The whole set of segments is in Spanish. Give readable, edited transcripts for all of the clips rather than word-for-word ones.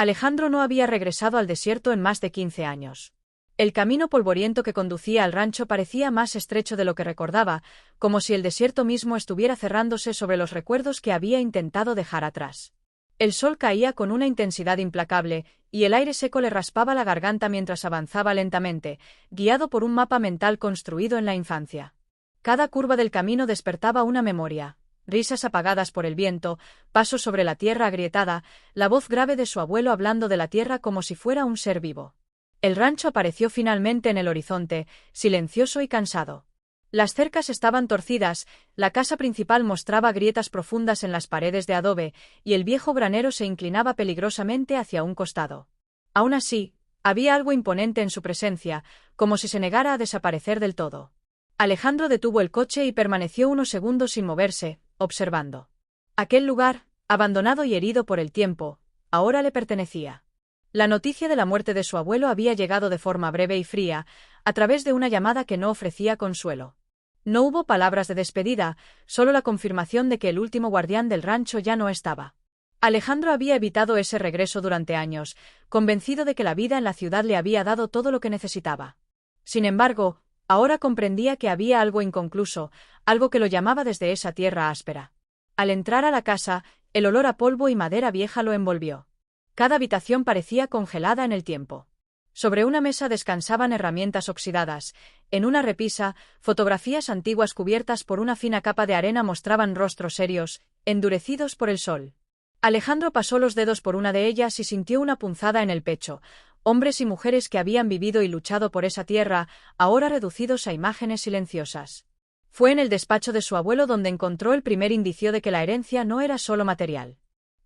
Alejandro no había regresado al desierto en más de 15 años. El camino polvoriento que conducía al rancho parecía más estrecho de lo que recordaba, como si el desierto mismo estuviera cerrándose sobre los recuerdos que había intentado dejar atrás. El sol caía con una intensidad implacable, y el aire seco le raspaba la garganta mientras avanzaba lentamente, guiado por un mapa mental construido en la infancia. Cada curva del camino despertaba una memoria. Risas apagadas por el viento, pasos sobre la tierra agrietada, la voz grave de su abuelo hablando de la tierra como si fuera un ser vivo. El rancho apareció finalmente en el horizonte, silencioso y cansado. Las cercas estaban torcidas, la casa principal mostraba grietas profundas en las paredes de adobe, y el viejo granero se inclinaba peligrosamente hacia un costado. Aún así, había algo imponente en su presencia, como si se negara a desaparecer del todo. Alejandro detuvo el coche y permaneció unos segundos sin moverse, observando. Aquel lugar, abandonado y herido por el tiempo, ahora le pertenecía. La noticia de la muerte de su abuelo había llegado de forma breve y fría, a través de una llamada que no ofrecía consuelo. No hubo palabras de despedida, solo la confirmación de que el último guardián del rancho ya no estaba. Alejandro había evitado ese regreso durante años, convencido de que la vida en la ciudad le había dado todo lo que necesitaba. Sin embargo, ahora comprendía que había algo inconcluso, algo que lo llamaba desde esa tierra áspera. Al entrar a la casa, el olor a polvo y madera vieja lo envolvió. Cada habitación parecía congelada en el tiempo. Sobre una mesa descansaban herramientas oxidadas. En una repisa, fotografías antiguas cubiertas por una fina capa de arena mostraban rostros serios, endurecidos por el sol. Alejandro pasó los dedos por una de ellas y sintió una punzada en el pecho. Hombres y mujeres que habían vivido y luchado por esa tierra, ahora reducidos a imágenes silenciosas. Fue en el despacho de su abuelo donde encontró el primer indicio de que la herencia no era solo material.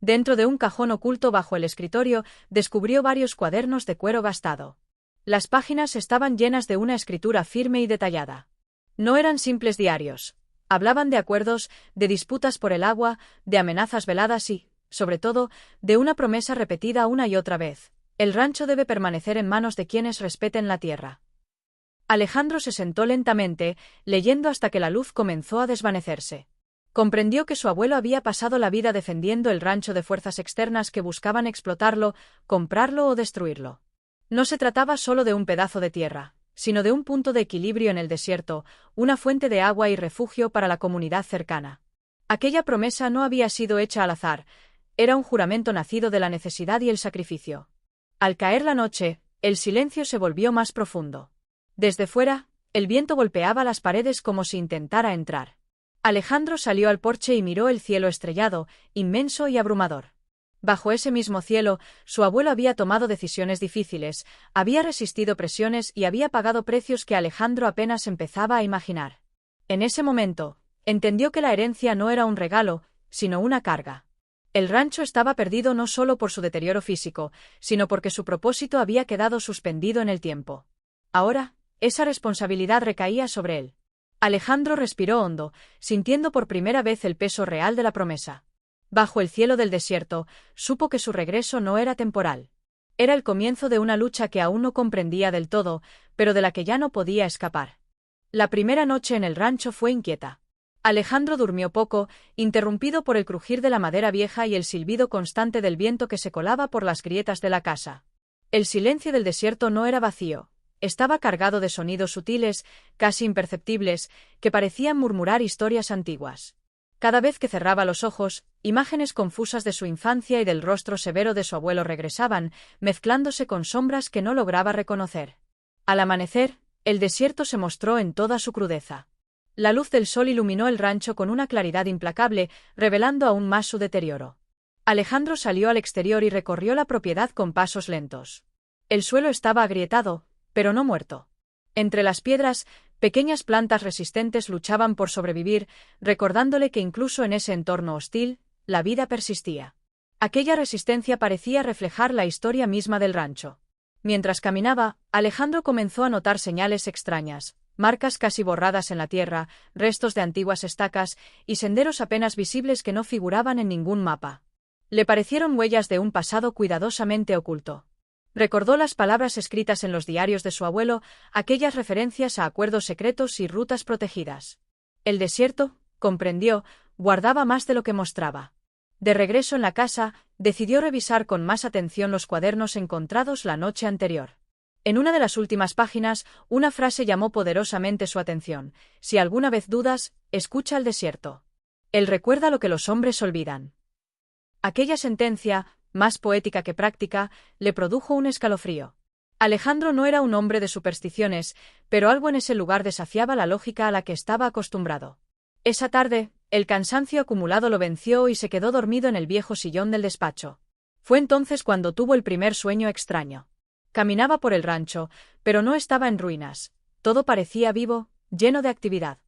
Dentro de un cajón oculto bajo el escritorio, descubrió varios cuadernos de cuero gastado. Las páginas estaban llenas de una escritura firme y detallada. No eran simples diarios. Hablaban de acuerdos, de disputas por el agua, de amenazas veladas y, sobre todo, de una promesa repetida una y otra vez. El rancho debe permanecer en manos de quienes respeten la tierra. Alejandro se sentó lentamente, leyendo hasta que la luz comenzó a desvanecerse. Comprendió que su abuelo había pasado la vida defendiendo el rancho de fuerzas externas que buscaban explotarlo, comprarlo o destruirlo. No se trataba solo de un pedazo de tierra, sino de un punto de equilibrio en el desierto, una fuente de agua y refugio para la comunidad cercana. Aquella promesa no había sido hecha al azar, era un juramento nacido de la necesidad y el sacrificio. Al caer la noche, el silencio se volvió más profundo. Desde fuera, el viento golpeaba las paredes como si intentara entrar. Alejandro salió al porche y miró el cielo estrellado, inmenso y abrumador. Bajo ese mismo cielo, su abuelo había tomado decisiones difíciles, había resistido presiones y había pagado precios que Alejandro apenas empezaba a imaginar. En ese momento, entendió que la herencia no era un regalo, sino una carga. El rancho estaba perdido no solo por su deterioro físico, sino porque su propósito había quedado suspendido en el tiempo. Ahora, esa responsabilidad recaía sobre él. Alejandro respiró hondo, sintiendo por primera vez el peso real de la promesa. Bajo el cielo del desierto, supo que su regreso no era temporal. Era el comienzo de una lucha que aún no comprendía del todo, pero de la que ya no podía escapar. La primera noche en el rancho fue inquieta. Alejandro durmió poco, interrumpido por el crujir de la madera vieja y el silbido constante del viento que se colaba por las grietas de la casa. El silencio del desierto no era vacío. Estaba cargado de sonidos sutiles, casi imperceptibles, que parecían murmurar historias antiguas. Cada vez que cerraba los ojos, imágenes confusas de su infancia y del rostro severo de su abuelo regresaban, mezclándose con sombras que no lograba reconocer. Al amanecer, el desierto se mostró en toda su crudeza. La luz del sol iluminó el rancho con una claridad implacable, revelando aún más su deterioro. Alejandro salió al exterior y recorrió la propiedad con pasos lentos. El suelo estaba agrietado, pero no muerto. Entre las piedras, pequeñas plantas resistentes luchaban por sobrevivir, recordándole que incluso en ese entorno hostil, la vida persistía. Aquella resistencia parecía reflejar la historia misma del rancho. Mientras caminaba, Alejandro comenzó a notar señales extrañas, marcas casi borradas en la tierra, restos de antiguas estacas y senderos apenas visibles que no figuraban en ningún mapa. Le parecieron huellas de un pasado cuidadosamente oculto. Recordó las palabras escritas en los diarios de su abuelo, aquellas referencias a acuerdos secretos y rutas protegidas. El desierto, comprendió, guardaba más de lo que mostraba. De regreso en la casa, decidió revisar con más atención los cuadernos encontrados la noche anterior. En una de las últimas páginas, una frase llamó poderosamente su atención: si alguna vez dudas, escucha al desierto. Él recuerda lo que los hombres olvidan. Aquella sentencia, más poética que práctica, le produjo un escalofrío. Alejandro no era un hombre de supersticiones, pero algo en ese lugar desafiaba la lógica a la que estaba acostumbrado. Esa tarde, el cansancio acumulado lo venció y se quedó dormido en el viejo sillón del despacho. Fue entonces cuando tuvo el primer sueño extraño. Caminaba por el rancho, pero no estaba en ruinas. Todo parecía vivo, lleno de actividad.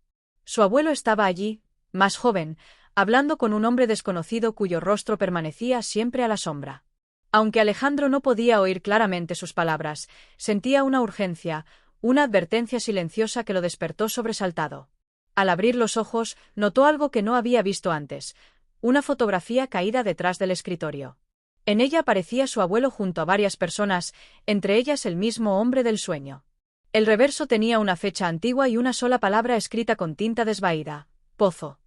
Su abuelo estaba allí, más joven, hablando con un hombre desconocido cuyo rostro permanecía siempre a la sombra. Aunque Alejandro no podía oír claramente sus palabras, sentía una urgencia, una advertencia silenciosa que lo despertó sobresaltado. Al abrir los ojos, notó algo que no había visto antes: una fotografía caída detrás del escritorio. En ella aparecía su abuelo junto a varias personas, entre ellas el mismo hombre del sueño. El reverso tenía una fecha antigua y una sola palabra escrita con tinta desvaída: Pozo.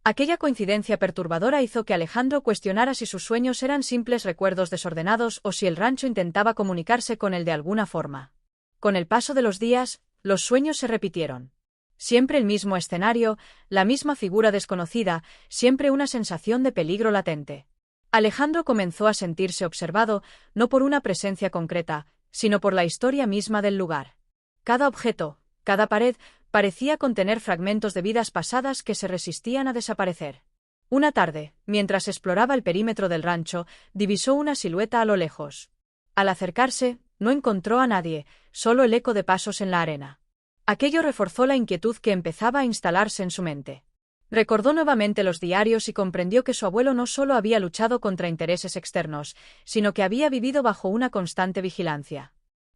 Aquella coincidencia perturbadora hizo que Alejandro cuestionara si sus sueños eran simples recuerdos desordenados o si el rancho intentaba comunicarse con él de alguna forma. Con el paso de los días, los sueños se repitieron. Siempre el mismo escenario, la misma figura desconocida, siempre una sensación de peligro latente. Alejandro comenzó a sentirse observado, no por una presencia concreta, sino por la historia misma del lugar. Cada objeto, cada pared, parecía contener fragmentos de vidas pasadas que se resistían a desaparecer. Una tarde, mientras exploraba el perímetro del rancho, divisó una silueta a lo lejos. Al acercarse, no encontró a nadie, solo el eco de pasos en la arena. Aquello reforzó la inquietud que empezaba a instalarse en su mente. Recordó nuevamente los diarios y comprendió que su abuelo no solo había luchado contra intereses externos, sino que había vivido bajo una constante vigilancia.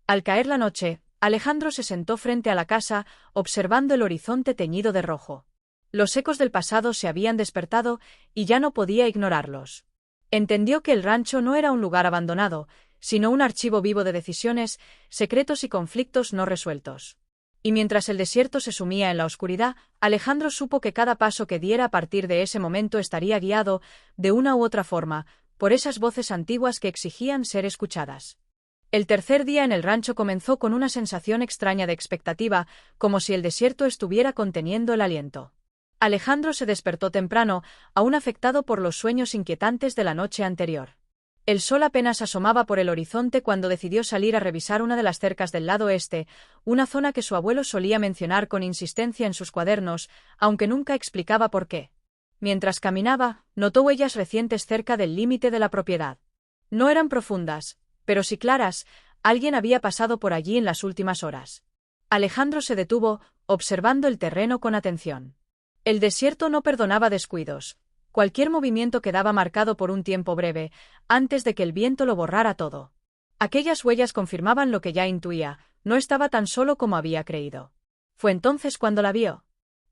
Al caer la noche, Alejandro se sentó frente a la casa, observando el horizonte teñido de rojo. Los ecos del pasado se habían despertado y ya no podía ignorarlos. Entendió que el rancho no era un lugar abandonado, sino un archivo vivo de decisiones, secretos y conflictos no resueltos. Y mientras el desierto se sumía en la oscuridad, Alejandro supo que cada paso que diera a partir de ese momento estaría guiado, de una u otra forma, por esas voces antiguas que exigían ser escuchadas. El tercer día en el rancho comenzó con una sensación extraña de expectativa, como si el desierto estuviera conteniendo el aliento. Alejandro se despertó temprano, aún afectado por los sueños inquietantes de la noche anterior. El sol apenas asomaba por el horizonte cuando decidió salir a revisar una de las cercas del lado este, una zona que su abuelo solía mencionar con insistencia en sus cuadernos, aunque nunca explicaba por qué. Mientras caminaba, notó huellas recientes cerca del límite de la propiedad. No eran profundas, pero sí claras. Alguien había pasado por allí en las últimas horas. Alejandro se detuvo, observando el terreno con atención. El desierto no perdonaba descuidos. Cualquier movimiento quedaba marcado por un tiempo breve, antes de que el viento lo borrara todo. Aquellas huellas confirmaban lo que ya intuía: no estaba tan solo como había creído. Fue entonces cuando la vio.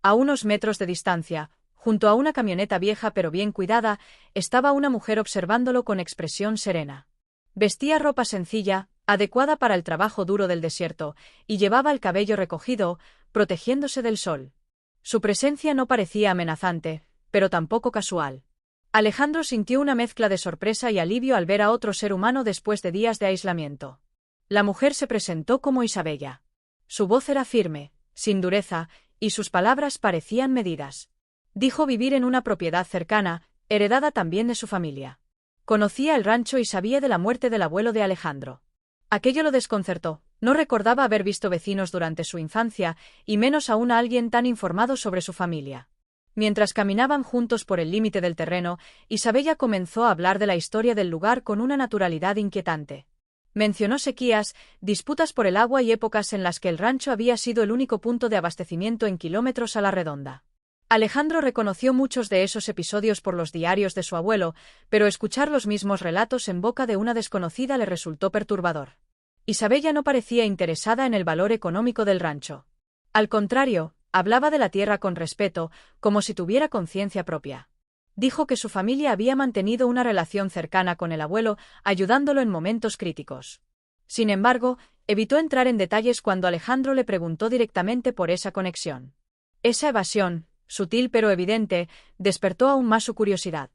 A unos metros de distancia, junto a una camioneta vieja pero bien cuidada, estaba una mujer observándolo con expresión serena. Vestía ropa sencilla, adecuada para el trabajo duro del desierto, y llevaba el cabello recogido, protegiéndose del sol. Su presencia no parecía amenazante, pero tampoco casual. Alejandro sintió una mezcla de sorpresa y alivio al ver a otro ser humano después de días de aislamiento. La mujer se presentó como Isabella. Su voz era firme, sin dureza, y sus palabras parecían medidas. Dijo vivir en una propiedad cercana, heredada también de su familia. Conocía el rancho y sabía de la muerte del abuelo de Alejandro. Aquello lo desconcertó. No recordaba haber visto vecinos durante su infancia, y menos aún a alguien tan informado sobre su familia. Mientras caminaban juntos por el límite del terreno, Isabella comenzó a hablar de la historia del lugar con una naturalidad inquietante. Mencionó sequías, disputas por el agua y épocas en las que el rancho había sido el único punto de abastecimiento en kilómetros a la redonda. Alejandro reconoció muchos de esos episodios por los diarios de su abuelo, pero escuchar los mismos relatos en boca de una desconocida le resultó perturbador. Isabella no parecía interesada en el valor económico del rancho. Al contrario, hablaba de la tierra con respeto, como si tuviera conciencia propia. Dijo que su familia había mantenido una relación cercana con el abuelo, ayudándolo en momentos críticos. Sin embargo, evitó entrar en detalles cuando Alejandro le preguntó directamente por esa conexión. Esa evasión, sutil pero evidente, despertó aún más su curiosidad.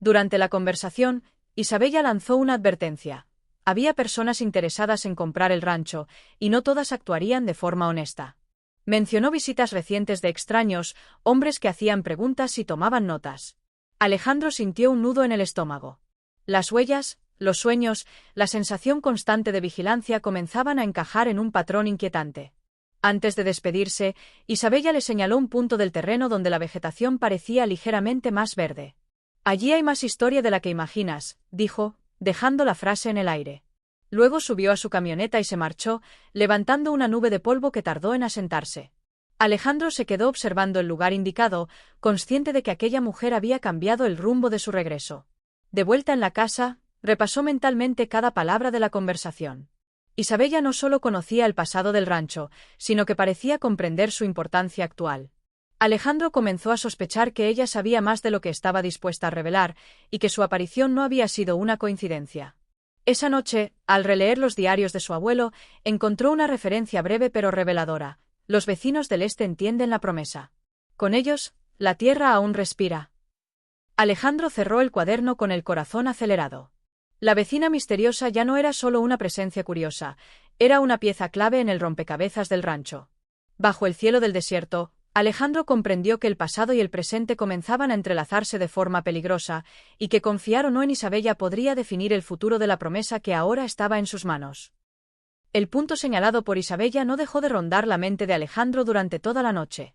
Durante la conversación, Isabella lanzó una advertencia. Había personas interesadas en comprar el rancho, y no todas actuarían de forma honesta. Mencionó visitas recientes de extraños, hombres que hacían preguntas y tomaban notas. Alejandro sintió un nudo en el estómago. Las huellas, los sueños, la sensación constante de vigilancia comenzaban a encajar en un patrón inquietante. Antes de despedirse, Isabella le señaló un punto del terreno donde la vegetación parecía ligeramente más verde. «Allí hay más historia de la que imaginas», dijo, dejando la frase en el aire. Luego subió a su camioneta y se marchó, levantando una nube de polvo que tardó en asentarse. Alejandro se quedó observando el lugar indicado, consciente de que aquella mujer había cambiado el rumbo de su regreso. De vuelta en la casa, repasó mentalmente cada palabra de la conversación. Isabella no solo conocía el pasado del rancho, sino que parecía comprender su importancia actual. Alejandro comenzó a sospechar que ella sabía más de lo que estaba dispuesta a revelar, y que su aparición no había sido una coincidencia. Esa noche, al releer los diarios de su abuelo, encontró una referencia breve pero reveladora. Los vecinos del este entienden la promesa. Con ellos, la tierra aún respira. Alejandro cerró el cuaderno con el corazón acelerado. La vecina misteriosa ya no era solo una presencia curiosa, era una pieza clave en el rompecabezas del rancho. Bajo el cielo del desierto, Alejandro comprendió que el pasado y el presente comenzaban a entrelazarse de forma peligrosa, y que confiar o no en Isabella podría definir el futuro de la promesa que ahora estaba en sus manos. El punto señalado por Isabella no dejó de rondar la mente de Alejandro durante toda la noche.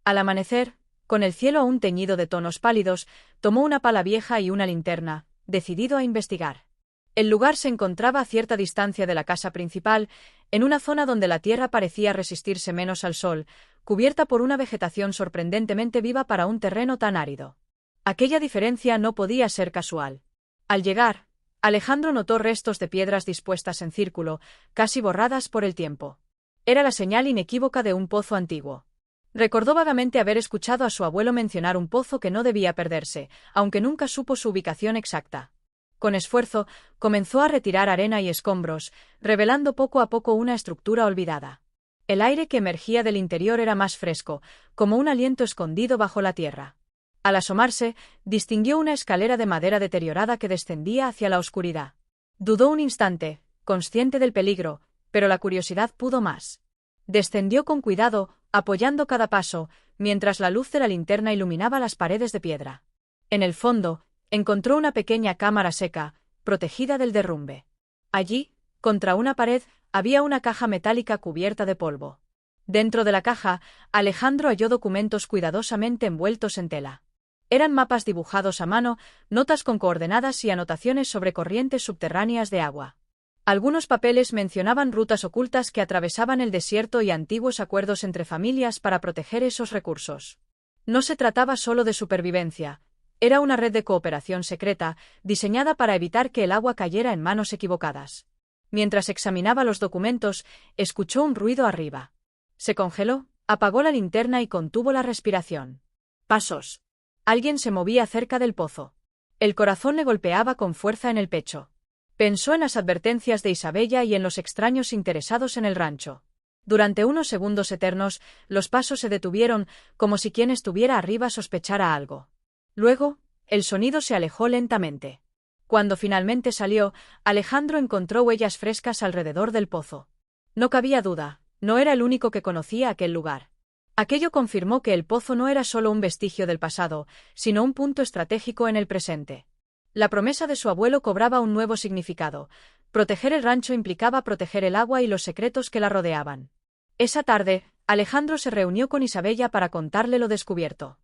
Al amanecer, con el cielo aún teñido de tonos pálidos, tomó una pala vieja y una linterna, decidido a investigar. El lugar se encontraba a cierta distancia de la casa principal, en una zona donde la tierra parecía resistirse menos al sol, cubierta por una vegetación sorprendentemente viva para un terreno tan árido. Aquella diferencia no podía ser casual. Al llegar, Alejandro notó restos de piedras dispuestas en círculo, casi borradas por el tiempo. Era la señal inequívoca de un pozo antiguo. Recordó vagamente haber escuchado a su abuelo mencionar un pozo que no debía perderse, aunque nunca supo su ubicación exacta. Con esfuerzo, comenzó a retirar arena y escombros, revelando poco a poco una estructura olvidada. El aire que emergía del interior era más fresco, como un aliento escondido bajo la tierra. Al asomarse, distinguió una escalera de madera deteriorada que descendía hacia la oscuridad. Dudó un instante, consciente del peligro, pero la curiosidad pudo más. Descendió con cuidado, apoyando cada paso, mientras la luz de la linterna iluminaba las paredes de piedra. En el fondo, encontró una pequeña cámara seca, protegida del derrumbe. Allí, contra una pared, había una caja metálica cubierta de polvo. Dentro de la caja, Alejandro halló documentos cuidadosamente envueltos en tela. Eran mapas dibujados a mano, notas con coordenadas y anotaciones sobre corrientes subterráneas de agua. Algunos papeles mencionaban rutas ocultas que atravesaban el desierto y antiguos acuerdos entre familias para proteger esos recursos. No se trataba solo de supervivencia. Era una red de cooperación secreta, diseñada para evitar que el agua cayera en manos equivocadas. Mientras examinaba los documentos, escuchó un ruido arriba. Se congeló, apagó la linterna y contuvo la respiración. Pasos. Alguien se movía cerca del pozo. El corazón le golpeaba con fuerza en el pecho. Pensó en las advertencias de Isabella y en los extraños interesados en el rancho. Durante unos segundos eternos, los pasos se detuvieron, como si quien estuviera arriba sospechara algo. Luego, el sonido se alejó lentamente. Cuando finalmente salió, Alejandro encontró huellas frescas alrededor del pozo. No cabía duda, no era el único que conocía aquel lugar. Aquello confirmó que el pozo no era solo un vestigio del pasado, sino un punto estratégico en el presente. La promesa de su abuelo cobraba un nuevo significado. Proteger el rancho implicaba proteger el agua y los secretos que la rodeaban. Esa tarde, Alejandro se reunió con Isabella para contarle lo descubierto.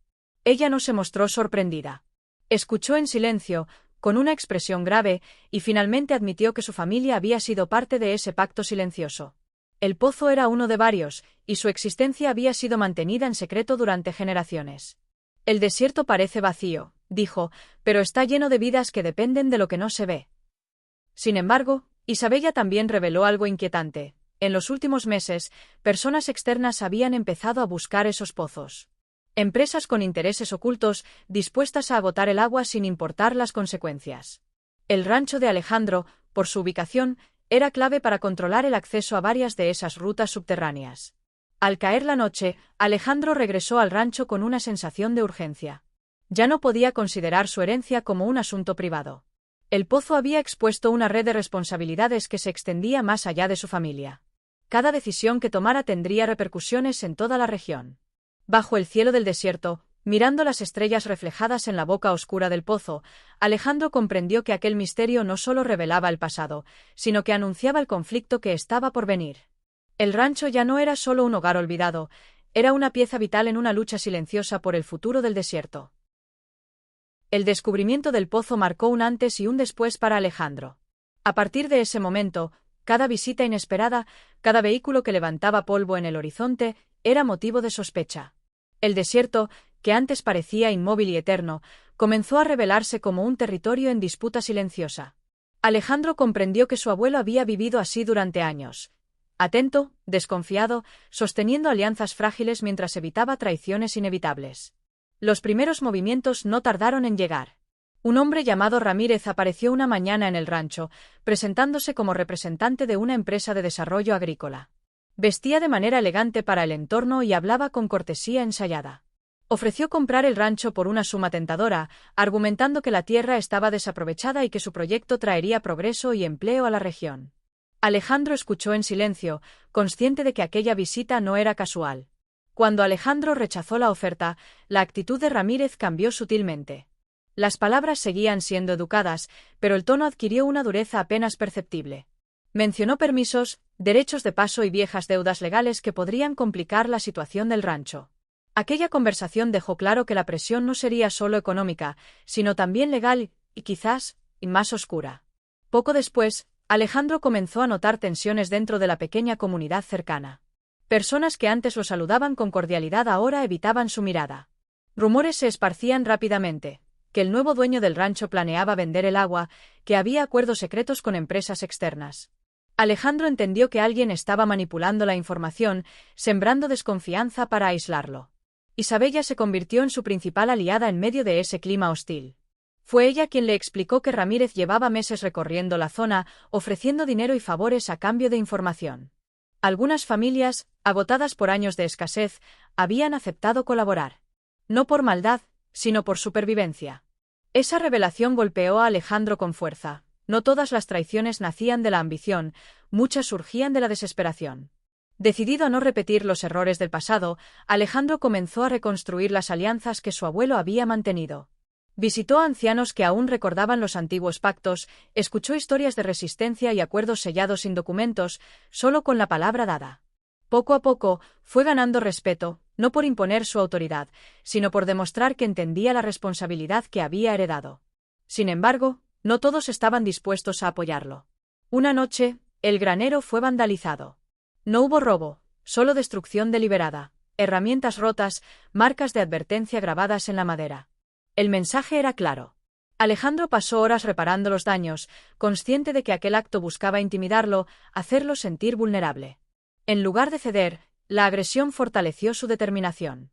Ella no se mostró sorprendida. Escuchó en silencio, con una expresión grave, y finalmente admitió que su familia había sido parte de ese pacto silencioso. El pozo era uno de varios, y su existencia había sido mantenida en secreto durante generaciones. El desierto parece vacío, dijo, pero está lleno de vidas que dependen de lo que no se ve. Sin embargo, Isabella también reveló algo inquietante. En los últimos meses, personas externas habían empezado a buscar esos pozos. Empresas con intereses ocultos, dispuestas a agotar el agua sin importar las consecuencias. El rancho de Alejandro, por su ubicación, era clave para controlar el acceso a varias de esas rutas subterráneas. Al caer la noche, Alejandro regresó al rancho con una sensación de urgencia. Ya no podía considerar su herencia como un asunto privado. El pozo había expuesto una red de responsabilidades que se extendía más allá de su familia. Cada decisión que tomara tendría repercusiones en toda la región. Bajo el cielo del desierto, mirando las estrellas reflejadas en la boca oscura del pozo, Alejandro comprendió que aquel misterio no solo revelaba el pasado, sino que anunciaba el conflicto que estaba por venir. El rancho ya no era solo un hogar olvidado, era una pieza vital en una lucha silenciosa por el futuro del desierto. El descubrimiento del pozo marcó un antes y un después para Alejandro. A partir de ese momento, cada visita inesperada, cada vehículo que levantaba polvo en el horizonte, era motivo de sospecha. El desierto, que antes parecía inmóvil y eterno, comenzó a revelarse como un territorio en disputa silenciosa. Alejandro comprendió que su abuelo había vivido así durante años. Atento, desconfiado, sosteniendo alianzas frágiles mientras evitaba traiciones inevitables. Los primeros movimientos no tardaron en llegar. Un hombre llamado Ramírez apareció una mañana en el rancho, presentándose como representante de una empresa de desarrollo agrícola. Vestía de manera elegante para el entorno y hablaba con cortesía ensayada. Ofreció comprar el rancho por una suma tentadora, argumentando que la tierra estaba desaprovechada y que su proyecto traería progreso y empleo a la región. Alejandro escuchó en silencio, consciente de que aquella visita no era casual. Cuando Alejandro rechazó la oferta, la actitud de Ramírez cambió sutilmente. Las palabras seguían siendo educadas, pero el tono adquirió una dureza apenas perceptible. Mencionó permisos, derechos de paso y viejas deudas legales que podrían complicar la situación del rancho. Aquella conversación dejó claro que la presión no sería solo económica, sino también legal y quizás, más oscura. Poco después, Alejandro comenzó a notar tensiones dentro de la pequeña comunidad cercana. Personas que antes lo saludaban con cordialidad ahora evitaban su mirada. Rumores se esparcían rápidamente, que el nuevo dueño del rancho planeaba vender el agua, que había acuerdos secretos con empresas externas. Alejandro entendió que alguien estaba manipulando la información, sembrando desconfianza para aislarlo. Isabella se convirtió en su principal aliada en medio de ese clima hostil. Fue ella quien le explicó que Ramírez llevaba meses recorriendo la zona, ofreciendo dinero y favores a cambio de información. Algunas familias, agotadas por años de escasez, habían aceptado colaborar. No por maldad, sino por supervivencia. Esa revelación golpeó a Alejandro con fuerza. No todas las traiciones nacían de la ambición, muchas surgían de la desesperación. Decidido a no repetir los errores del pasado, Alejandro comenzó a reconstruir las alianzas que su abuelo había mantenido. Visitó a ancianos que aún recordaban los antiguos pactos, escuchó historias de resistencia y acuerdos sellados sin documentos, solo con la palabra dada. Poco a poco, fue ganando respeto, no por imponer su autoridad, sino por demostrar que entendía la responsabilidad que había heredado. Sin embargo, no todos estaban dispuestos a apoyarlo. Una noche, el granero fue vandalizado. No hubo robo, solo destrucción deliberada, herramientas rotas, marcas de advertencia grabadas en la madera. El mensaje era claro. Alejandro pasó horas reparando los daños, consciente de que aquel acto buscaba intimidarlo, hacerlo sentir vulnerable. En lugar de ceder, la agresión fortaleció su determinación.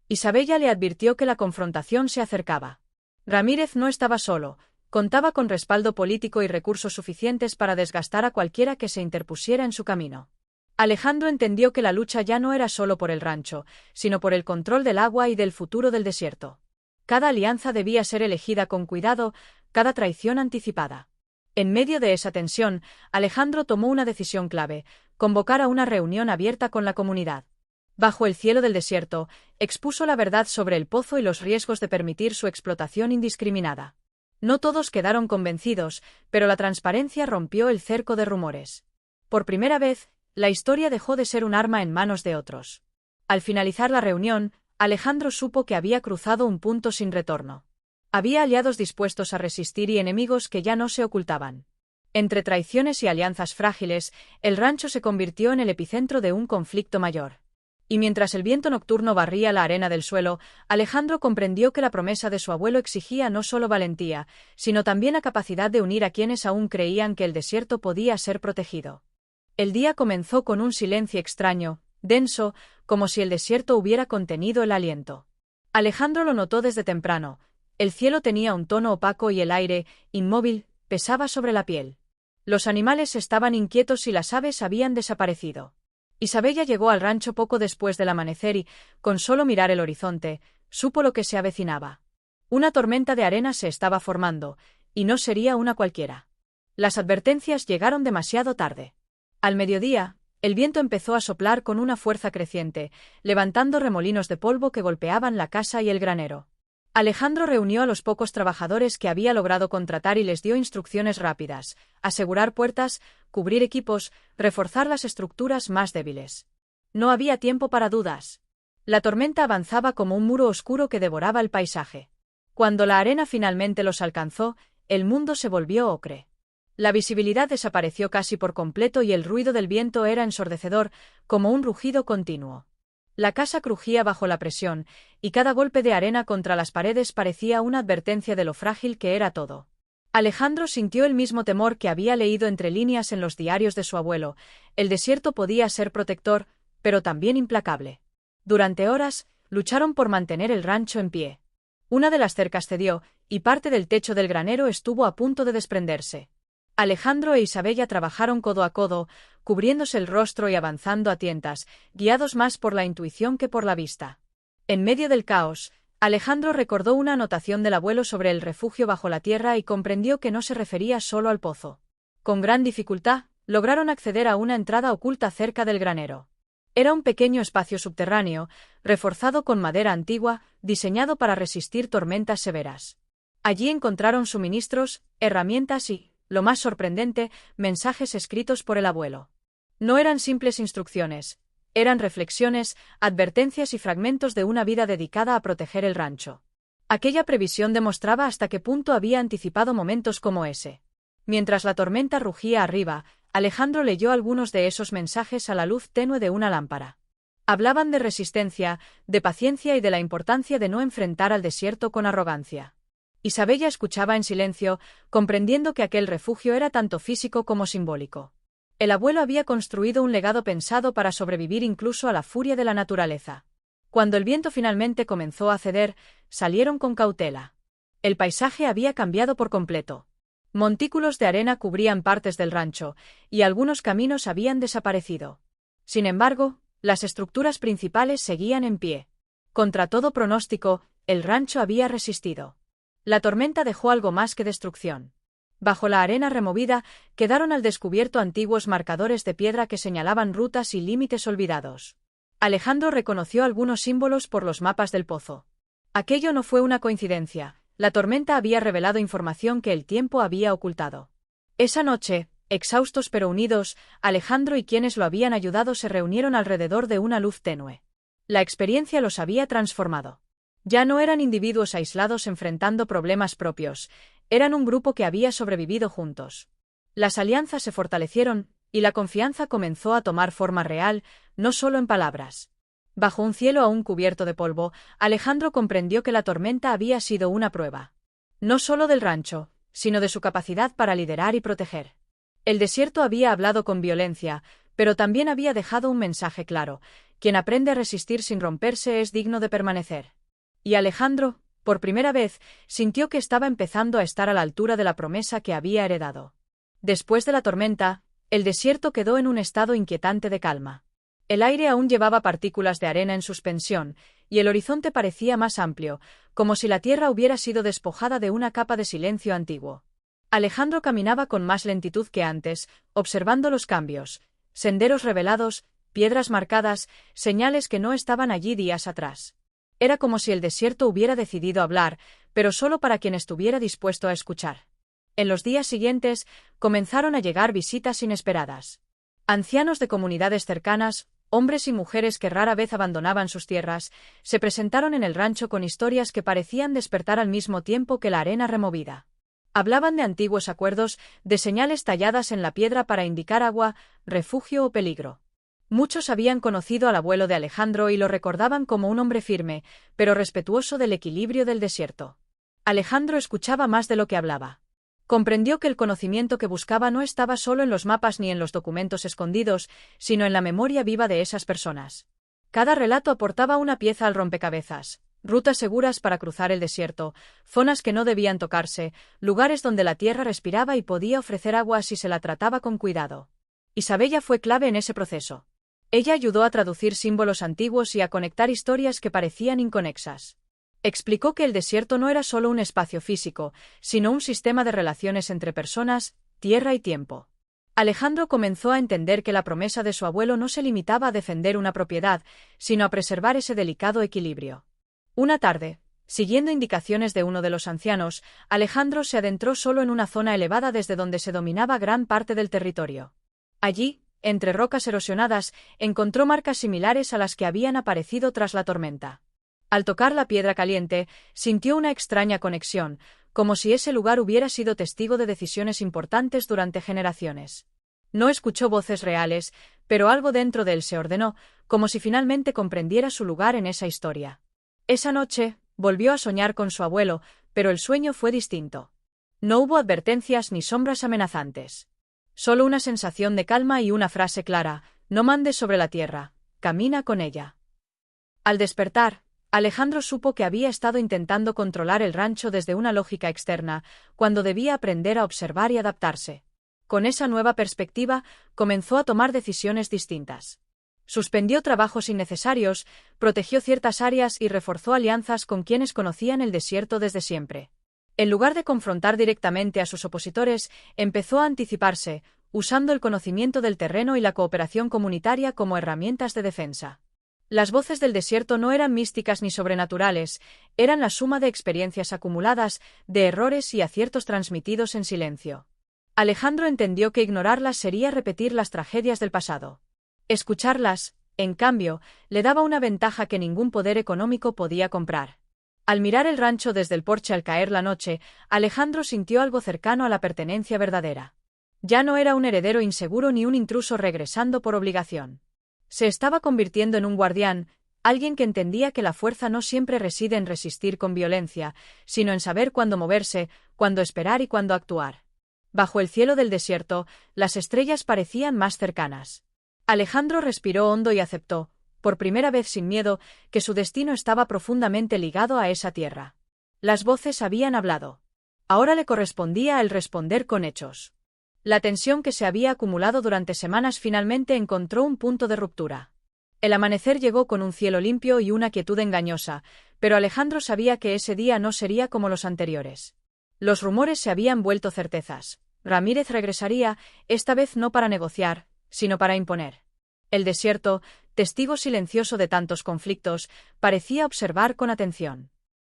Isabella le advirtió que la confrontación se acercaba. Ramírez no estaba solo, contaba con respaldo político y recursos suficientes para desgastar a cualquiera que se interpusiera en su camino. Alejandro entendió que la lucha ya no era solo por el rancho, sino por el control del agua y del futuro del desierto. Cada alianza debía ser elegida con cuidado, cada traición anticipada. En medio de esa tensión, Alejandro tomó una decisión clave: convocar a una reunión abierta con la comunidad. Bajo el cielo del desierto, expuso la verdad sobre el pozo y los riesgos de permitir su explotación indiscriminada. No todos quedaron convencidos, pero la transparencia rompió el cerco de rumores. Por primera vez, la historia dejó de ser un arma en manos de otros. Al finalizar la reunión, Alejandro supo que había cruzado un punto sin retorno. Había aliados dispuestos a resistir y enemigos que ya no se ocultaban. Entre traiciones y alianzas frágiles, el rancho se convirtió en el epicentro de un conflicto mayor. Y mientras el viento nocturno barría la arena del suelo, Alejandro comprendió que la promesa de su abuelo exigía no solo valentía, sino también la capacidad de unir a quienes aún creían que el desierto podía ser protegido. El día comenzó con un silencio extraño, denso, como si el desierto hubiera contenido el aliento. Alejandro lo notó desde temprano. El cielo tenía un tono opaco y el aire, inmóvil, pesaba sobre la piel. Los animales estaban inquietos y las aves habían desaparecido. Isabella llegó al rancho poco después del amanecer y, con solo mirar el horizonte, supo lo que se avecinaba. Una tormenta de arena se estaba formando, y no sería una cualquiera. Las advertencias llegaron demasiado tarde. Al mediodía, el viento empezó a soplar con una fuerza creciente, levantando remolinos de polvo que golpeaban la casa y el granero. Alejandro reunió a los pocos trabajadores que había logrado contratar y les dio instrucciones rápidas: asegurar puertas, cubrir equipos, reforzar las estructuras más débiles. No había tiempo para dudas. La tormenta avanzaba como un muro oscuro que devoraba el paisaje. Cuando la arena finalmente los alcanzó, el mundo se volvió ocre. La visibilidad desapareció casi por completo y el ruido del viento era ensordecedor, como un rugido continuo. La casa crujía bajo la presión, y cada golpe de arena contra las paredes parecía una advertencia de lo frágil que era todo. Alejandro sintió el mismo temor que había leído entre líneas en los diarios de su abuelo. El desierto podía ser protector, pero también implacable. Durante horas, lucharon por mantener el rancho en pie. Una de las cercas cedió, y parte del techo del granero estuvo a punto de desprenderse. Alejandro e Isabella trabajaron codo a codo, cubriéndose el rostro y avanzando a tientas, guiados más por la intuición que por la vista. En medio del caos, Alejandro recordó una anotación del abuelo sobre el refugio bajo la tierra y comprendió que no se refería solo al pozo. Con gran dificultad, lograron acceder a una entrada oculta cerca del granero. Era un pequeño espacio subterráneo, reforzado con madera antigua, diseñado para resistir tormentas severas. Allí encontraron suministros, herramientas y, lo más sorprendente, mensajes escritos por el abuelo. No eran simples instrucciones, eran reflexiones, advertencias y fragmentos de una vida dedicada a proteger el rancho. Aquella previsión demostraba hasta qué punto había anticipado momentos como ese. Mientras la tormenta rugía arriba, Alejandro leyó algunos de esos mensajes a la luz tenue de una lámpara. Hablaban de resistencia, de paciencia y de la importancia de no enfrentar al desierto con arrogancia. Isabella escuchaba en silencio, comprendiendo que aquel refugio era tanto físico como simbólico. El abuelo había construido un legado pensado para sobrevivir incluso a la furia de la naturaleza. Cuando el viento finalmente comenzó a ceder, salieron con cautela. El paisaje había cambiado por completo. Montículos de arena cubrían partes del rancho, y algunos caminos habían desaparecido. Sin embargo, las estructuras principales seguían en pie. Contra todo pronóstico, el rancho había resistido. La tormenta dejó algo más que destrucción. Bajo la arena removida, quedaron al descubierto antiguos marcadores de piedra que señalaban rutas y límites olvidados. Alejandro reconoció algunos símbolos por los mapas del pozo. Aquello no fue una coincidencia. La tormenta había revelado información que el tiempo había ocultado. Esa noche, exhaustos pero unidos, Alejandro y quienes lo habían ayudado se reunieron alrededor de una luz tenue. La experiencia los había transformado. Ya no eran individuos aislados enfrentando problemas propios, eran un grupo que había sobrevivido juntos. Las alianzas se fortalecieron, y la confianza comenzó a tomar forma real, no solo en palabras. Bajo un cielo aún cubierto de polvo, Alejandro comprendió que la tormenta había sido una prueba. No solo del rancho, sino de su capacidad para liderar y proteger. El desierto había hablado con violencia, pero también había dejado un mensaje claro: quien aprende a resistir sin romperse es digno de permanecer. Y Alejandro, por primera vez, sintió que estaba empezando a estar a la altura de la promesa que había heredado. Después de la tormenta, el desierto quedó en un estado inquietante de calma. El aire aún llevaba partículas de arena en suspensión, y el horizonte parecía más amplio, como si la tierra hubiera sido despojada de una capa de silencio antiguo. Alejandro caminaba con más lentitud que antes, observando los cambios: senderos revelados, piedras marcadas, señales que no estaban allí días atrás. Era como si el desierto hubiera decidido hablar, pero solo para quien estuviera dispuesto a escuchar. En los días siguientes, comenzaron a llegar visitas inesperadas. Ancianos de comunidades cercanas, hombres y mujeres que rara vez abandonaban sus tierras, se presentaron en el rancho con historias que parecían despertar al mismo tiempo que la arena removida. Hablaban de antiguos acuerdos, de señales talladas en la piedra para indicar agua, refugio o peligro. Muchos habían conocido al abuelo de Alejandro y lo recordaban como un hombre firme, pero respetuoso del equilibrio del desierto. Alejandro escuchaba más de lo que hablaba. Comprendió que el conocimiento que buscaba no estaba solo en los mapas ni en los documentos escondidos, sino en la memoria viva de esas personas. Cada relato aportaba una pieza al rompecabezas: rutas seguras para cruzar el desierto, zonas que no debían tocarse, lugares donde la tierra respiraba y podía ofrecer agua si se la trataba con cuidado. Isabella fue clave en ese proceso. Ella ayudó a traducir símbolos antiguos y a conectar historias que parecían inconexas. Explicó que el desierto no era solo un espacio físico, sino un sistema de relaciones entre personas, tierra y tiempo. Alejandro comenzó a entender que la promesa de su abuelo no se limitaba a defender una propiedad, sino a preservar ese delicado equilibrio. Una tarde, siguiendo indicaciones de uno de los ancianos, Alejandro se adentró solo en una zona elevada desde donde se dominaba gran parte del territorio. Allí, entre rocas erosionadas, encontró marcas similares a las que habían aparecido tras la tormenta. Al tocar la piedra caliente, sintió una extraña conexión, como si ese lugar hubiera sido testigo de decisiones importantes durante generaciones. No escuchó voces reales, pero algo dentro de él se ordenó, como si finalmente comprendiera su lugar en esa historia. Esa noche, volvió a soñar con su abuelo, pero el sueño fue distinto. No hubo advertencias ni sombras amenazantes. Solo una sensación de calma y una frase clara: no mandes sobre la tierra, camina con ella. Al despertar, Alejandro supo que había estado intentando controlar el rancho desde una lógica externa, cuando debía aprender a observar y adaptarse. Con esa nueva perspectiva, comenzó a tomar decisiones distintas. Suspendió trabajos innecesarios, protegió ciertas áreas y reforzó alianzas con quienes conocían el desierto desde siempre. En lugar de confrontar directamente a sus opositores, empezó a anticiparse, usando el conocimiento del terreno y la cooperación comunitaria como herramientas de defensa. Las voces del desierto no eran místicas ni sobrenaturales, eran la suma de experiencias acumuladas, de errores y aciertos transmitidos en silencio. Alejandro entendió que ignorarlas sería repetir las tragedias del pasado. Escucharlas, en cambio, le daba una ventaja que ningún poder económico podía comprar. Al mirar el rancho desde el porche al caer la noche, Alejandro sintió algo cercano a la pertenencia verdadera. Ya no era un heredero inseguro ni un intruso regresando por obligación. Se estaba convirtiendo en un guardián, alguien que entendía que la fuerza no siempre reside en resistir con violencia, sino en saber cuándo moverse, cuándo esperar y cuándo actuar. Bajo el cielo del desierto, las estrellas parecían más cercanas. Alejandro respiró hondo y aceptó, por primera vez sin miedo, que su destino estaba profundamente ligado a esa tierra. Las voces habían hablado. Ahora le correspondía el responder con hechos. La tensión que se había acumulado durante semanas finalmente encontró un punto de ruptura. El amanecer llegó con un cielo limpio y una quietud engañosa, pero Alejandro sabía que ese día no sería como los anteriores. Los rumores se habían vuelto certezas. Ramírez regresaría, esta vez no para negociar, sino para imponer. El desierto, testigo silencioso de tantos conflictos, parecía observar con atención.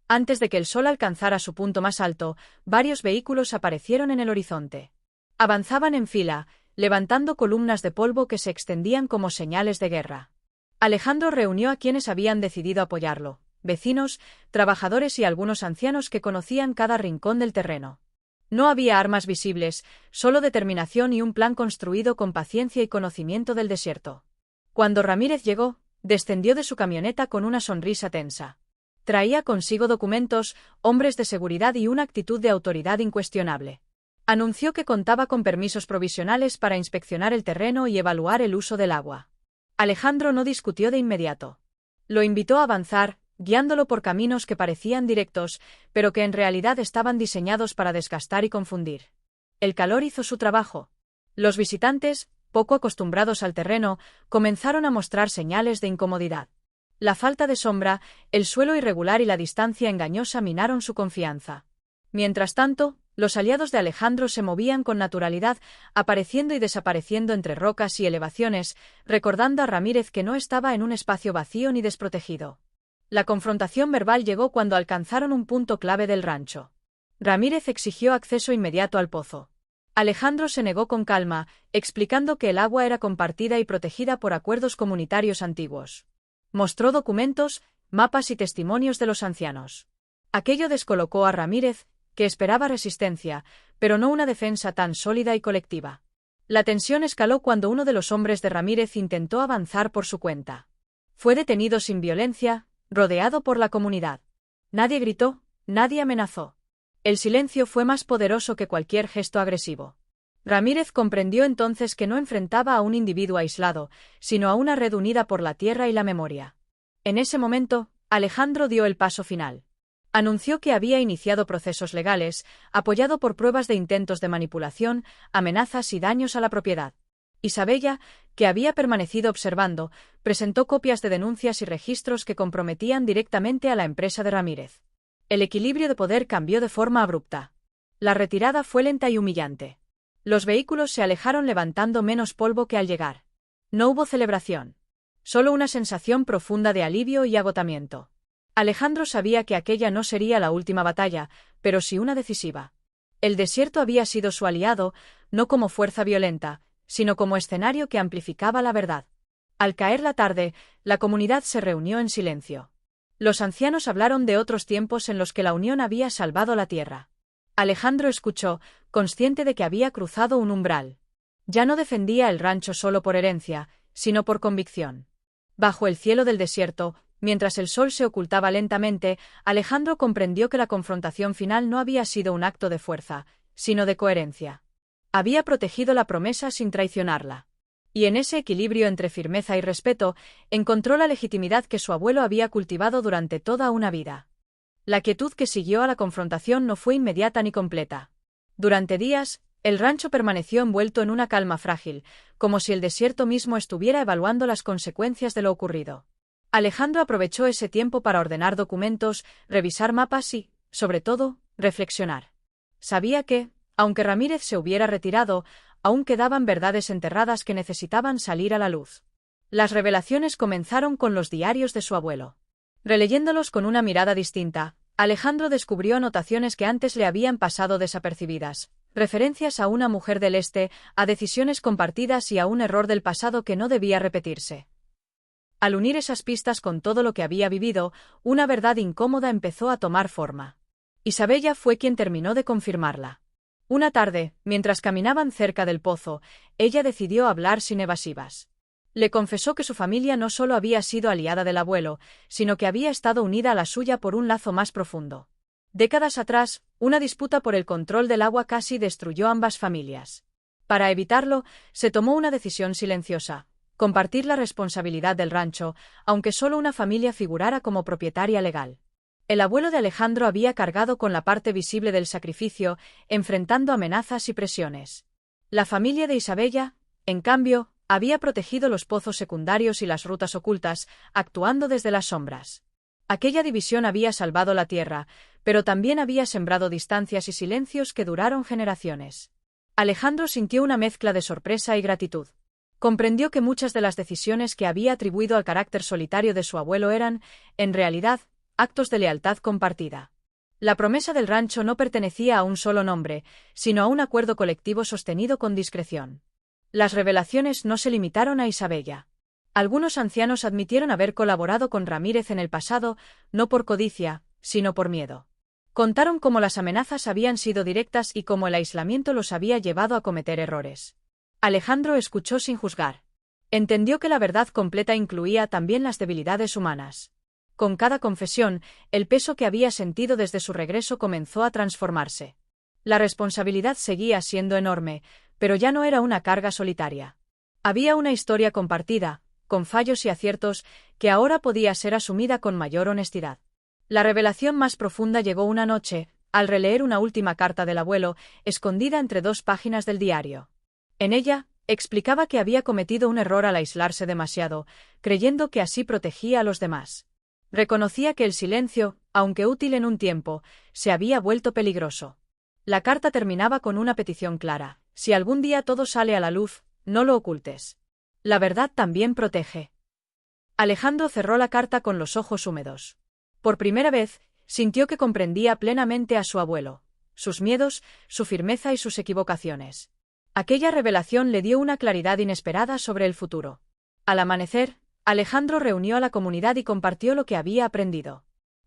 Antes de que el sol alcanzara su punto más alto, varios vehículos aparecieron en el horizonte. Avanzaban en fila, levantando columnas de polvo que se extendían como señales de guerra. Alejandro reunió a quienes habían decidido apoyarlo: vecinos, trabajadores y algunos ancianos que conocían cada rincón del terreno. No había armas visibles, solo determinación y un plan construido con paciencia y conocimiento del desierto. Cuando Ramírez llegó, descendió de su camioneta con una sonrisa tensa. Traía consigo documentos, hombres de seguridad y una actitud de autoridad incuestionable. Anunció que contaba con permisos provisionales para inspeccionar el terreno y evaluar el uso del agua. Alejandro no discutió de inmediato. Lo invitó a avanzar, guiándolo por caminos que parecían directos, pero que en realidad estaban diseñados para desgastar y confundir. El calor hizo su trabajo. Los visitantes, poco acostumbrados al terreno, comenzaron a mostrar señales de incomodidad. La falta de sombra, el suelo irregular y la distancia engañosa minaron su confianza. Mientras tanto, los aliados de Alejandro se movían con naturalidad, apareciendo y desapareciendo entre rocas y elevaciones, recordando a Ramírez que no estaba en un espacio vacío ni desprotegido. La confrontación verbal llegó cuando alcanzaron un punto clave del rancho. Ramírez exigió acceso inmediato al pozo. Alejandro se negó con calma, explicando que el agua era compartida y protegida por acuerdos comunitarios antiguos. Mostró documentos, mapas y testimonios de los ancianos. Aquello descolocó a Ramírez, que esperaba resistencia, pero no una defensa tan sólida y colectiva. La tensión escaló cuando uno de los hombres de Ramírez intentó avanzar por su cuenta. Fue detenido sin violencia, rodeado por la comunidad. Nadie gritó, nadie amenazó. El silencio fue más poderoso que cualquier gesto agresivo. Ramírez comprendió entonces que no enfrentaba a un individuo aislado, sino a una red unida por la tierra y la memoria. En ese momento, Alejandro dio el paso final. Anunció que había iniciado procesos legales, apoyado por pruebas de intentos de manipulación, amenazas y daños a la propiedad. Isabella, que había permanecido observando, presentó copias de denuncias y registros que comprometían directamente a la empresa de Ramírez. El equilibrio de poder cambió de forma abrupta. La retirada fue lenta y humillante. Los vehículos se alejaron levantando menos polvo que al llegar. No hubo celebración. Solo una sensación profunda de alivio y agotamiento. Alejandro sabía que aquella no sería la última batalla, pero sí una decisiva. El desierto había sido su aliado, no como fuerza violenta, sino como escenario que amplificaba la verdad. Al caer la tarde, la comunidad se reunió en silencio. Los ancianos hablaron de otros tiempos en los que la unión había salvado la tierra. Alejandro escuchó, consciente de que había cruzado un umbral. Ya no defendía el rancho solo por herencia, sino por convicción. Bajo el cielo del desierto, mientras el sol se ocultaba lentamente, Alejandro comprendió que la confrontación final no había sido un acto de fuerza, sino de coherencia. Había protegido la promesa sin traicionarla. Y en ese equilibrio entre firmeza y respeto, encontró la legitimidad que su abuelo había cultivado durante toda una vida. La quietud que siguió a la confrontación no fue inmediata ni completa. Durante días, el rancho permaneció envuelto en una calma frágil, como si el desierto mismo estuviera evaluando las consecuencias de lo ocurrido. Alejandro aprovechó ese tiempo para ordenar documentos, revisar mapas y, sobre todo, reflexionar. Sabía que, aunque Ramírez se hubiera retirado, aún quedaban verdades enterradas que necesitaban salir a la luz. Las revelaciones comenzaron con los diarios de su abuelo. Releyéndolos con una mirada distinta, Alejandro descubrió anotaciones que antes le habían pasado desapercibidas, referencias a una mujer del Este, a decisiones compartidas y a un error del pasado que no debía repetirse. Al unir esas pistas con todo lo que había vivido, una verdad incómoda empezó a tomar forma. Isabella fue quien terminó de confirmarla. Una tarde, mientras caminaban cerca del pozo, ella decidió hablar sin evasivas. Le confesó que su familia no solo había sido aliada del abuelo, sino que había estado unida a la suya por un lazo más profundo. Décadas atrás, una disputa por el control del agua casi destruyó ambas familias. Para evitarlo, se tomó una decisión silenciosa: compartir la responsabilidad del rancho, aunque solo una familia figurara como propietaria legal. El abuelo de Alejandro había cargado con la parte visible del sacrificio, enfrentando amenazas y presiones. La familia de Isabella, en cambio, había protegido los pozos secundarios y las rutas ocultas, actuando desde las sombras. Aquella división había salvado la tierra, pero también había sembrado distancias y silencios que duraron generaciones. Alejandro sintió una mezcla de sorpresa y gratitud. Comprendió que muchas de las decisiones que había atribuido al carácter solitario de su abuelo eran, en realidad, actos de lealtad compartida. La promesa del rancho no pertenecía a un solo nombre, sino a un acuerdo colectivo sostenido con discreción. Las revelaciones no se limitaron a Isabella. Algunos ancianos admitieron haber colaborado con Ramírez en el pasado, no por codicia, sino por miedo. Contaron cómo las amenazas habían sido directas y cómo el aislamiento los había llevado a cometer errores. Alejandro escuchó sin juzgar. Entendió que la verdad completa incluía también las debilidades humanas. Con cada confesión, el peso que había sentido desde su regreso comenzó a transformarse. La responsabilidad seguía siendo enorme, pero ya no era una carga solitaria. Había una historia compartida, con fallos y aciertos, que ahora podía ser asumida con mayor honestidad. La revelación más profunda llegó una noche, al releer una última carta del abuelo, escondida entre 2 páginas del diario. En ella, explicaba que había cometido un error al aislarse demasiado, creyendo que así protegía a los demás. Reconocía que el silencio, aunque útil en un tiempo, se había vuelto peligroso. La carta terminaba con una petición clara: si algún día todo sale a la luz, no lo ocultes. La verdad también protege. Alejandro cerró la carta con los ojos húmedos. Por primera vez, sintió que comprendía plenamente a su abuelo, sus miedos, su firmeza y sus equivocaciones. Aquella revelación le dio una claridad inesperada sobre el futuro. Al amanecer, Alejandro reunió a la comunidad y compartió lo que había aprendido.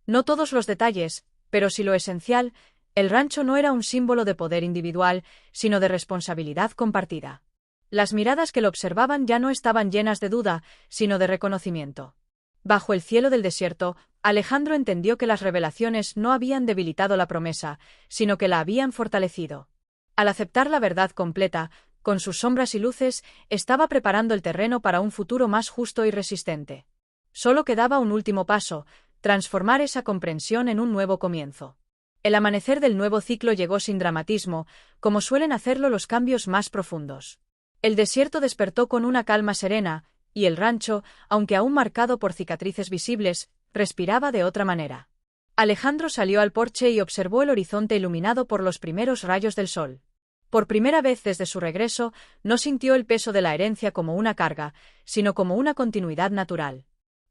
No todos los detalles, pero sí lo esencial: el rancho no era un símbolo de poder individual, sino de responsabilidad compartida. Las miradas que lo observaban ya no estaban llenas de duda, sino de reconocimiento. Bajo el cielo del desierto, Alejandro entendió que las revelaciones no habían debilitado la promesa, sino que la habían fortalecido. Al aceptar la verdad completa, con sus sombras y luces, estaba preparando el terreno para un futuro más justo y resistente. Solo quedaba un último paso: transformar esa comprensión en un nuevo comienzo. El amanecer del nuevo ciclo llegó sin dramatismo, como suelen hacerlo los cambios más profundos. El desierto despertó con una calma serena, y el rancho, aunque aún marcado por cicatrices visibles, respiraba de otra manera. Alejandro salió al porche y observó el horizonte iluminado por los primeros rayos del sol. Por primera vez desde su regreso, no sintió el peso de la herencia como una carga, sino como una continuidad natural.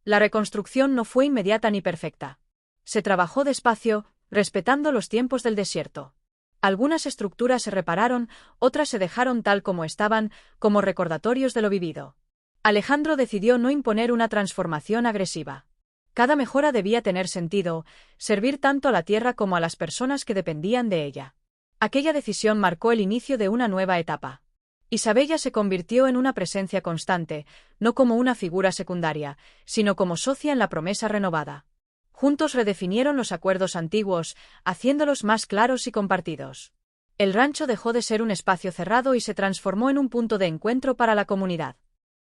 La reconstrucción no fue inmediata ni perfecta. Se trabajó despacio, respetando los tiempos del desierto. Algunas estructuras se repararon, otras se dejaron tal como estaban, como recordatorios de lo vivido. Alejandro decidió no imponer una transformación agresiva. Cada mejora debía tener sentido, servir tanto a la tierra como a las personas que dependían de ella. Aquella decisión marcó el inicio de una nueva etapa. Isabella se convirtió en una presencia constante, no como una figura secundaria, sino como socia en la promesa renovada. Juntos redefinieron los acuerdos antiguos, haciéndolos más claros y compartidos. El rancho dejó de ser un espacio cerrado y se transformó en un punto de encuentro para la comunidad.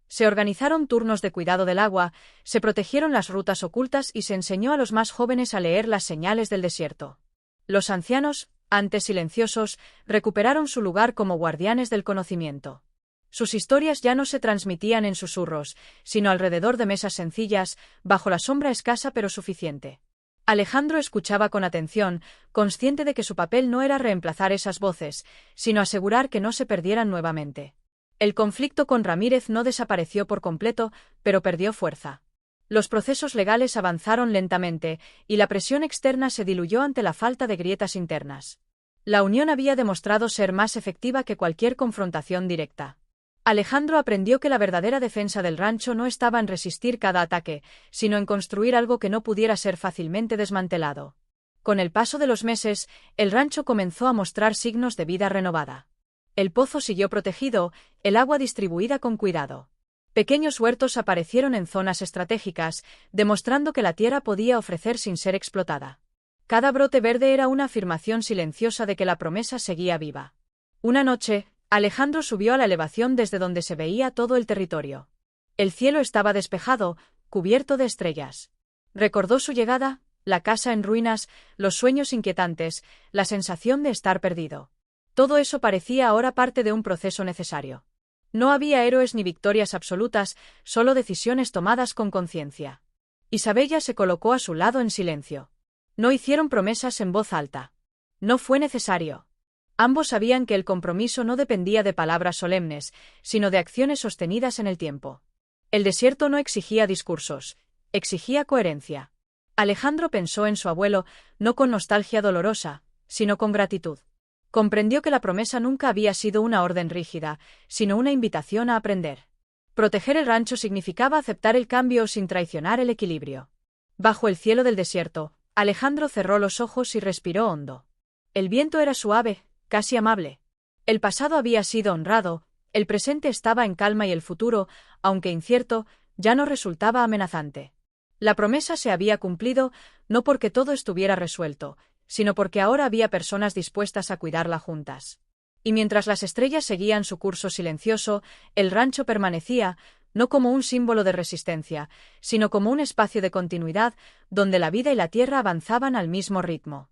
Se organizaron turnos de cuidado del agua, se protegieron las rutas ocultas y se enseñó a los más jóvenes a leer las señales del desierto. Los ancianos, antes silenciosos, recuperaron su lugar como guardianes del conocimiento. Sus historias ya no se transmitían en susurros, sino alrededor de mesas sencillas, bajo la sombra escasa pero suficiente. Alejandro escuchaba con atención, consciente de que su papel no era reemplazar esas voces, sino asegurar que no se perdieran nuevamente. El conflicto con Ramírez no desapareció por completo, pero perdió fuerza. Los procesos legales avanzaron lentamente, y la presión externa se diluyó ante la falta de grietas internas. La unión había demostrado ser más efectiva que cualquier confrontación directa. Alejandro aprendió que la verdadera defensa del rancho no estaba en resistir cada ataque, sino en construir algo que no pudiera ser fácilmente desmantelado. Con el paso de los meses, el rancho comenzó a mostrar signos de vida renovada. El pozo siguió protegido, el agua distribuida con cuidado. Pequeños huertos aparecieron en zonas estratégicas, demostrando que la tierra podía ofrecer sin ser explotada. Cada brote verde era una afirmación silenciosa de que la promesa seguía viva. Una noche, Alejandro subió a la elevación desde donde se veía todo el territorio. El cielo estaba despejado, cubierto de estrellas. Recordó su llegada, la casa en ruinas, los sueños inquietantes, la sensación de estar perdido. Todo eso parecía ahora parte de un proceso necesario. No había héroes ni victorias absolutas, solo decisiones tomadas con conciencia. Isabella se colocó a su lado en silencio. No hicieron promesas en voz alta. No fue necesario. Ambos sabían que el compromiso no dependía de palabras solemnes, sino de acciones sostenidas en el tiempo. El desierto no exigía discursos, exigía coherencia. Alejandro pensó en su abuelo, no con nostalgia dolorosa, sino con gratitud. Comprendió que la promesa nunca había sido una orden rígida, sino una invitación a aprender. Proteger el rancho significaba aceptar el cambio sin traicionar el equilibrio. Bajo el cielo del desierto, Alejandro cerró los ojos y respiró hondo. El viento era suave, casi amable. El pasado había sido honrado, el presente estaba en calma y el futuro, aunque incierto, ya no resultaba amenazante. La promesa se había cumplido, no porque todo estuviera resuelto, sino porque ahora había personas dispuestas a cuidarla juntas. Y mientras las estrellas seguían su curso silencioso, el rancho permanecía, no como un símbolo de resistencia, sino como un espacio de continuidad, donde la vida y la tierra avanzaban al mismo ritmo.